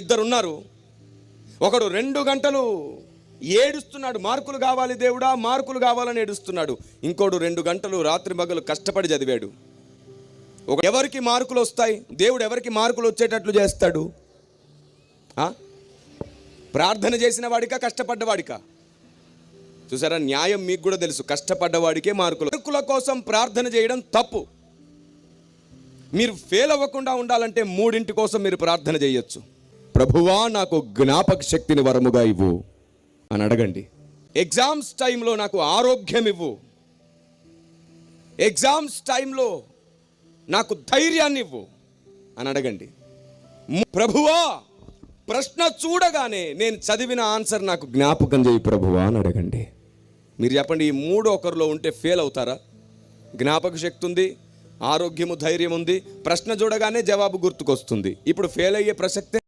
ఇద్దరు ఉన్నారు. ఒకడు 2 గంటలు ఏడుస్తున్నాడు, మార్కులు కావాలి దేవుడా, మార్కులు కావాలని ఏడుస్తున్నాడు. ఇంకోడు 2 గంటలు రాత్రి మగలు కష్టపడి చదివాడు. ఎవరికి మార్కులు వస్తాయి? దేవుడు ఎవరికి మార్కులు వచ్చేటట్లు చేస్తాడు? ప్రార్థన చేసిన వాడికా, కష్టపడ్డవాడికా? చూసారా, న్యాయం మీకు కూడా తెలుసు. కష్టపడ్డవాడికే మార్కుల కోసం ప్రార్థన చేయడం తప్పు. మీరు ఫెయిల్ అవ్వకుండా ఉండాలంటే 3 కోసం మీరు ప్రార్థన చేయొచ్చు. ప్రభువా, నాకు జ్ఞాపక శక్తిని వరముగా ఇవ్వు అని అడగండి. ఎగ్జామ్స్ టైంలో నాకు ఆరోగ్యం ఇవ్వు. ఎగ్జామ్స్ టైంలో నాకు ధైర్యాన్ని ఇవ్వు అని అడగండి. ప్రభువా, ప్రశ్న చూడగానే నేను చదివిన ఆన్సర్ నాకు జ్ఞాపకం చేయి ప్రభువా అని అడగండి. మీరు చెప్పండి, ఈ 3 ఒకరిలో ఉంటే ఫెయిల్ అవుతారా? జ్ఞాపక శక్తి ఉంది, ఆరోగ్యము, ధైర్యం ఉంది, ప్రశ్న చూడగానే జవాబు గుర్తుకొస్తుంది. ఇప్పుడు ఫెయిల్ అయ్యే ప్రసక్తే